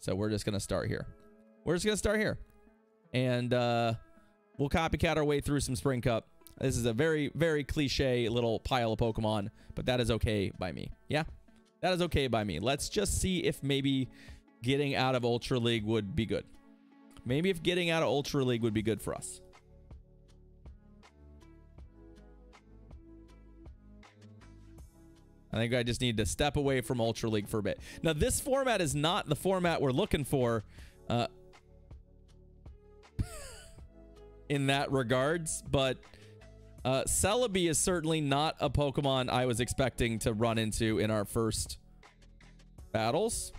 So we're just going to start here. We're just going to start here. And we'll copycat our way through some Spring Cup. This is a very, very cliche little pile of Pokemon, but that is okay by me. Yeah, that is okay by me. Let's just see if maybe getting out of Ultra League would be good. Maybe if getting out of Ultra League would be good for us. I think I just need to step away from Ultra League for a bit. Now, this format is not the format we're looking for in that regards, but Celebi is certainly not a Pokemon I was expecting to run into in our first battles.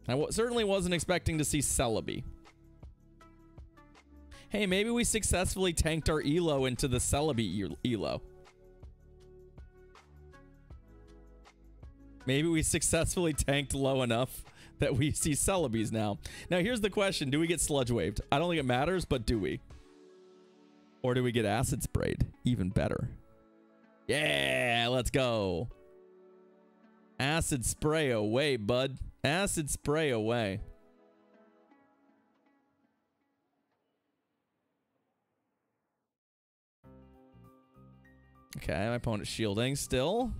I certainly wasn't expecting to see Celebi. Hey, maybe we successfully tanked our Elo into the Celebi Elo. Maybe we successfully tanked low enough that we see Celebis now. Now, here's the question. Do we get Sludge Waved? I don't think it matters, but do we? Or do we get Acid Sprayed? Even better. Yeah, let's go. Acid Spray away, bud. Acid Spray away. Okay, my opponent's shielding still.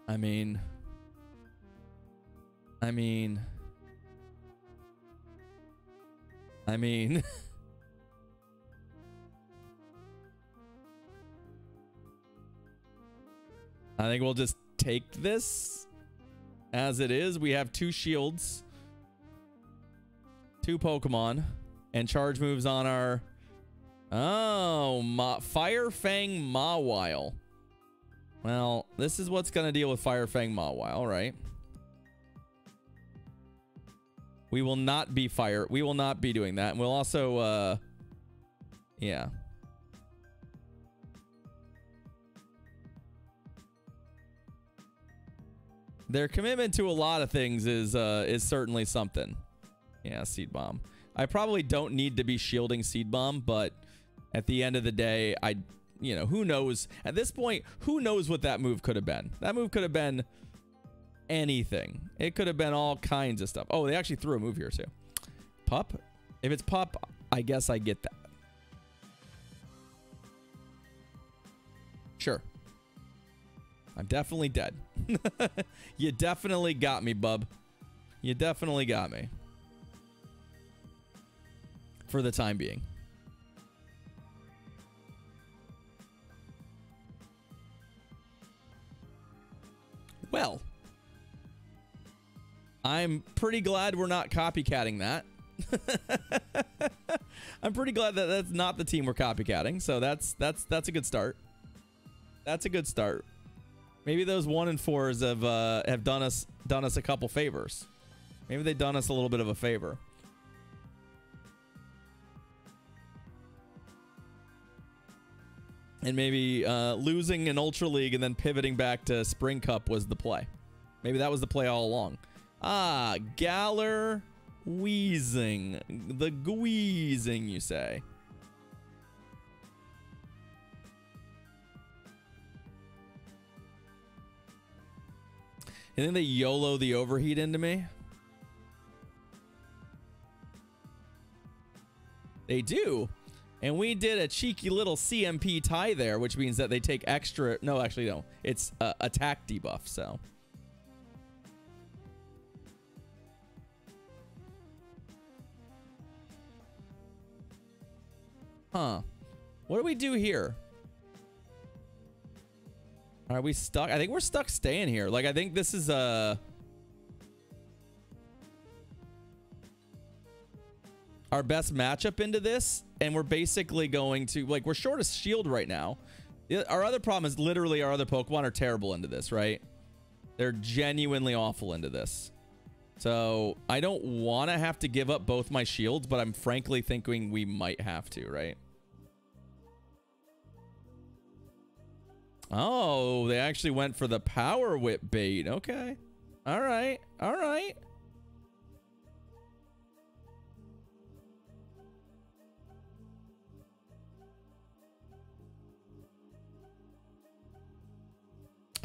I mean, I think we'll just take this as it is. We have 2 shields, 2 Pokemon, and charge moves on our... Oh, Fire Fang Mawile. Well, this is what's going to deal with Fire Fang Mawile, right? We will not be we will not be doing that. And we'll also, yeah. Their commitment to a lot of things is certainly something. Yeah, Seed Bomb. I probably don't need to be shielding Seed Bomb, but at the end of the day, you know, who knows? At this point, who knows what that move could have been? That move could have been anything. It could have been all kinds of stuff. Oh, they actually threw a move here too. Pup? If it's Pup, I guess I get that. Sure. I'm definitely dead. You definitely got me, bub. You definitely got me. For the time being. Well, I'm pretty glad we're not copycatting that. I'm pretty glad that that's not the team we're copycatting. So that's a good start. That's a good start. Maybe those 1 and 4s have done us a couple favors. Maybe they've done us a little bit of a favor. And maybe losing an Ultra League and then pivoting back to Spring Cup was the play. Maybe that was the play all along. Ah, Galar Wheezing. The Gweezing, you say. And then they YOLO the overheat into me. They do. And we did a cheeky little CMP tie there, which means that they take extra... No, actually, no. It's attack debuff, so... Huh. What do we do here? Are we stuck? I think we're stuck staying here. Like, I think this is our best matchup into this, and we're basically going to, like, we're short of shield right now. Our other problem is literally our other Pokemon are terrible into this, right? They're genuinely awful into this. So I don't want to have to give up both my shields, but I'm frankly thinking we might have to, right? Oh, they actually went for the Power Whip bait. Okay. All right. All right.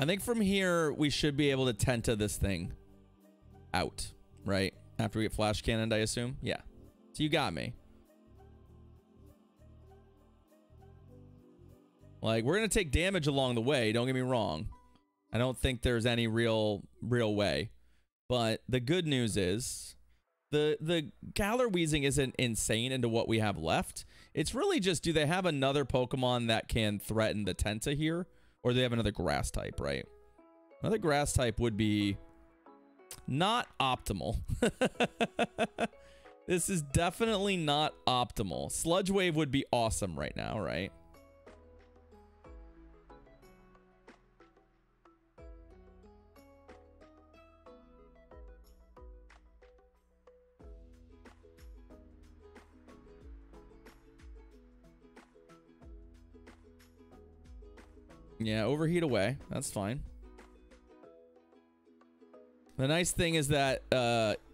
I think from here, we should be able to Tenta this thing out, right? After we get flash cannoned, I assume? Yeah. So you got me. Like, we're going to take damage along the way. Don't get me wrong. I don't think there's any real way. But the good news is the Galar Weezing isn't insane into what we have left. It's really just, do they have another Pokemon that can threaten the Tenta here? Or do they have another grass type, right? Another grass type would be not optimal. This is definitely not optimal. Sludge Wave would be awesome right now, right? Yeah, overheat away. That's fine. The nice thing is that,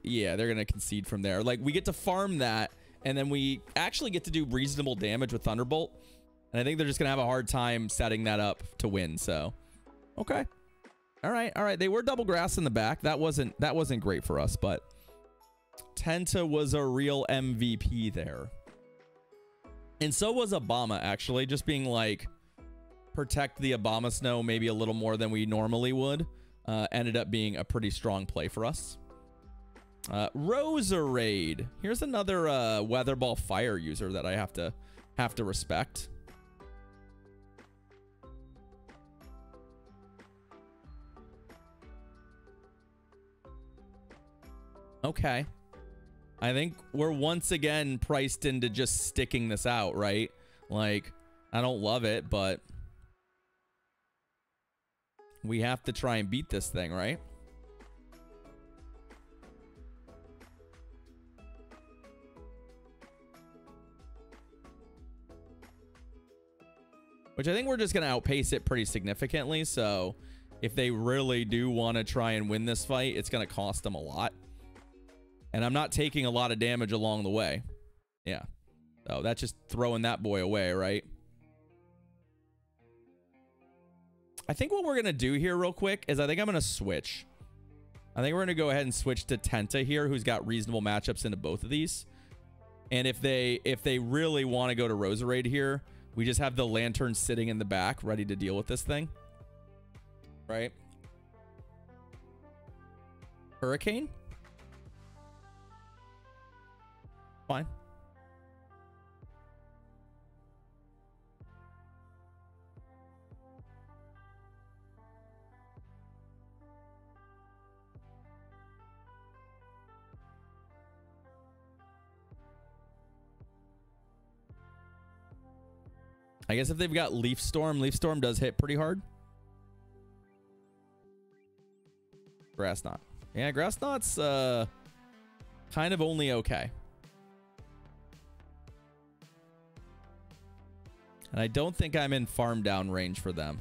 yeah, they're going to concede from there. Like, we get to farm that, and then we actually get to do reasonable damage with Thunderbolt. And I think they're just going to have a hard time setting that up to win, so. Okay. All right, all right. They were double grass in the back. That wasn't great for us, but Tenta was a real MVP there. And so was Obama, actually, just being like, protect the Abomasnow maybe a little more than we normally would. Ended up being a pretty strong play for us. Roserade. Here's another Weather Ball Fire user that I have to respect. Okay. I think we're once again priced into just sticking this out, right? Like, I don't love it, but we have to try and beat this thing, right? Which I think we're just going to outpace it pretty significantly. So if they really do want to try and win this fight, it's going to cost them a lot. And I'm not taking a lot of damage along the way. Yeah. So that's just throwing that boy away, right? I think what we're going to do here real quick is I think I'm going to switch. I think we're going to go ahead and switch to Tenta here, who's got reasonable matchups into both of these. And if they really want to go to Roserade here, we just have the Lantern sitting in the back ready to deal with this thing. Right? Hurricane? Fine. I guess if they've got Leaf Storm does hit pretty hard. Grass Knot. Yeah, Grass Knot's kind of only okay. And I don't think I'm in farm down range for them.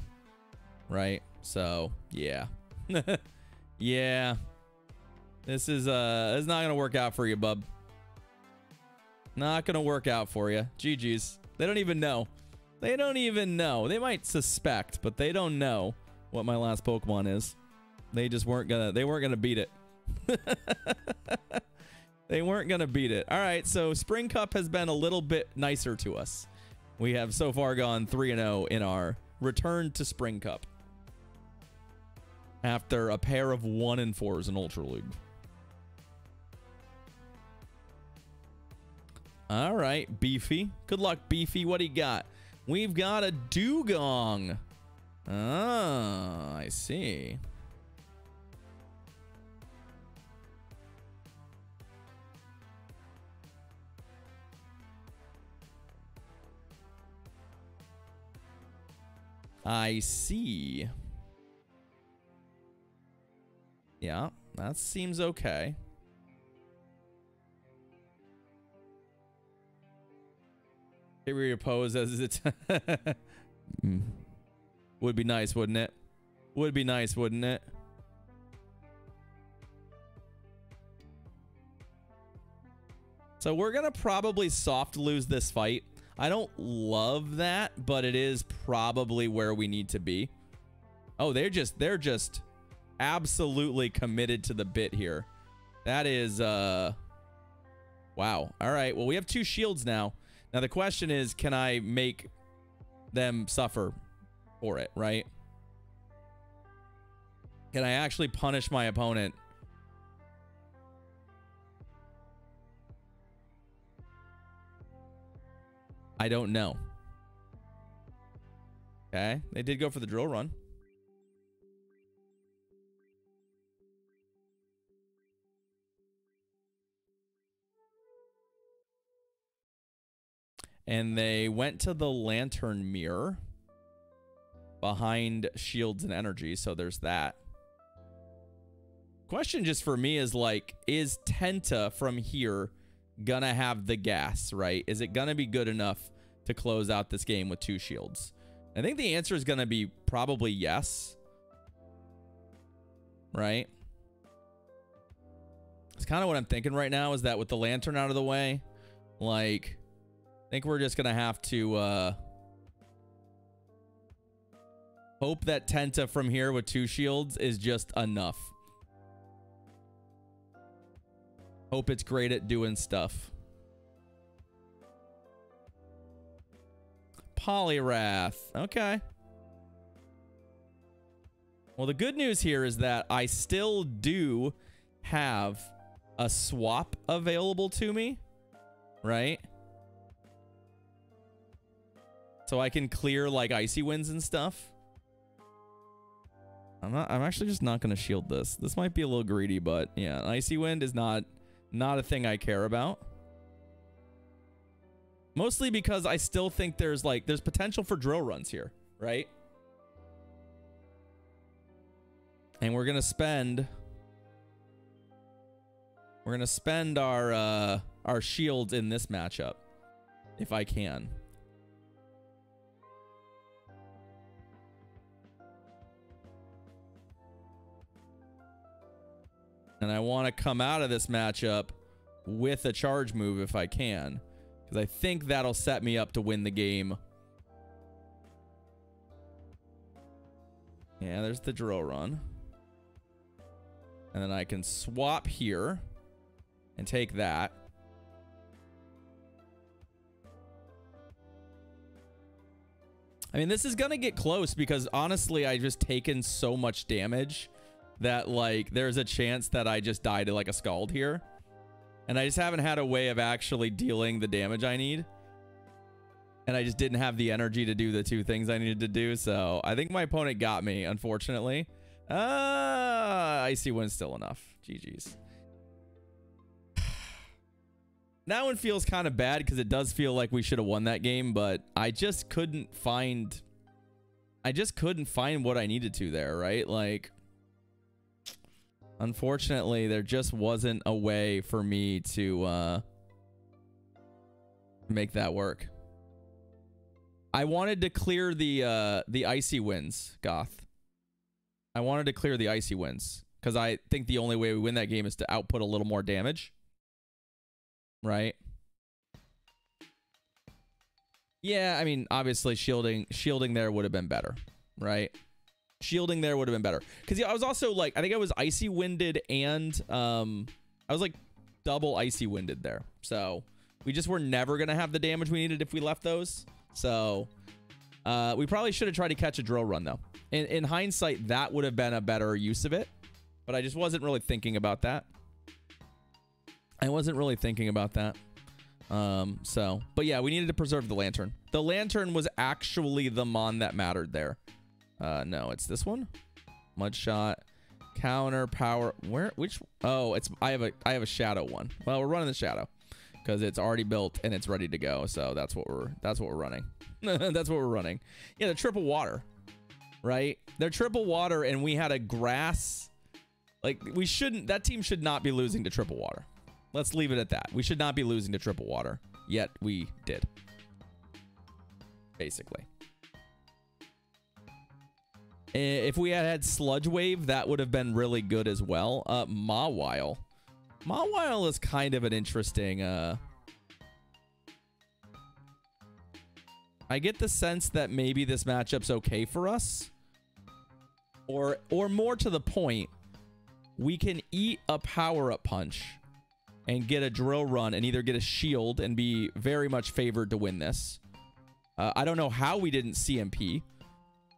Right? So, yeah. Yeah. This is not going to work out for you, bub. Not going to work out for you. GG's. They don't even know. They don't even know. They might suspect, but they don't know what my last Pokemon is. They just weren't gonna beat it. They weren't gonna beat it. All right, so Spring Cup has been a little bit nicer to us. We have so far gone 3-0 in our return to Spring Cup after a pair of 1-4s in Ultra League. All right, Beefy. Good luck, Beefy. What do you got? We've got a Dugong. Ah, I see. I see. Yeah, that seems okay. Your pose as it would be nice, wouldn't it? Would be nice, wouldn't it? So we're gonna probably soft lose this fight. I don't love that, but it is probably where we need to be. Oh, they're just absolutely committed to the bit here. That is, wow. All right. Well, we have 2 shields now. Now, the question is, can I make them suffer for it, right? Can I actually punish my opponent? I don't know. Okay. They did go for the drill run. And they went to the lantern mirror behind shields and energy. So there's that. Question just for me is like, is Tenta from here gonna have the gas, right? Is it gonna be good enough to close out this game with 2 shields? I think the answer is gonna be probably yes. Right? It's kind of what I'm thinking right now, is that with the lantern out of the way, like, I think we're just gonna have to hope that Tenta from here with 2 shields is just enough. Hope it's great at doing stuff. Poliwrath. Okay. Well, the good news here is that I still do have a swap available to me, right? So I can clear like Icy Winds and stuff. I'm actually just not going to shield this. This might be a little greedy, but yeah, an Icy Wind is not a thing I care about. Mostly because I still think there's potential for drill runs here, right? And we're gonna spend our shields in this matchup if I can. And I want to come out of this matchup with a charge move if I can, because I think that'll set me up to win the game. Yeah, there's the drill run. And then I can swap here and take that. I mean, this is going to get close because honestly, I just taken so much damage that like there's a chance that I just die to like a Scald here. And I just haven't had a way of actually dealing the damage I need. And I just didn't have the energy to do the 2 things I needed to do. So I think my opponent got me, unfortunately. Icy Wind's still enough. GG's. That one feels kind of bad because it does feel like we should have won that game, but I just couldn't find what I needed to there, right? Like, unfortunately, there just wasn't a way for me to make that work. I wanted to clear the Icy Winds, Goth. I wanted to clear the Icy Winds because I think the only way we win that game is to output a little more damage. Right? Yeah, I mean, obviously shielding there would have been better, right? Shielding there would have been better. Because yeah, I was also like, I think I was Icy Winded and I was like double Icy Winded there. So we just were never going to have the damage we needed if we left those. So we probably should have tried to catch a drill run though. In hindsight, that would have been a better use of it. But I just wasn't really thinking about that. I wasn't really thinking about that. But yeah, we needed to preserve the lantern. The lantern was actually the mon that mattered there. No, it's this one. Mudshot, counter, power. Which? Oh, I have a shadow one. Well, we're running the shadow because it's already built and it's ready to go. So that's what we're running. That's what we're running. Yeah, the triple water, right? They're triple water, and we had a grass. Like that team should not be losing to triple water. Let's leave it at that. We should not be losing to triple water. Yet we did. Basically. If we had Sludge Wave, that would have been really good as well. Mawile. Mawile is kind of an interesting... I get the sense that maybe this matchup's okay for us. Or more to the point, we can eat a power-up punch and get a drill run and either get a shield and be very much favored to win this. I don't know how we didn't CMP.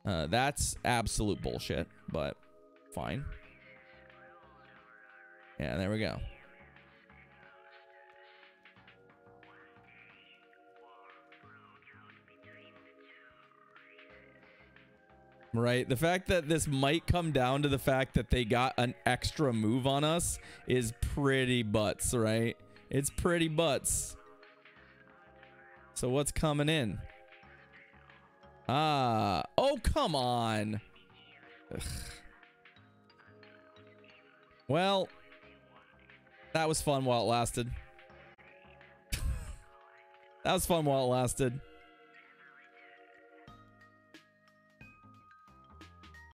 That's absolute bullshit, but fine. Yeah, there we go. Right, the fact that this might come down to the fact that they got an extra move on us is pretty butts, right? It's pretty butts. So what's coming in? Ah, oh, come on. Ugh. Well, that was fun while it lasted. That was fun while it lasted.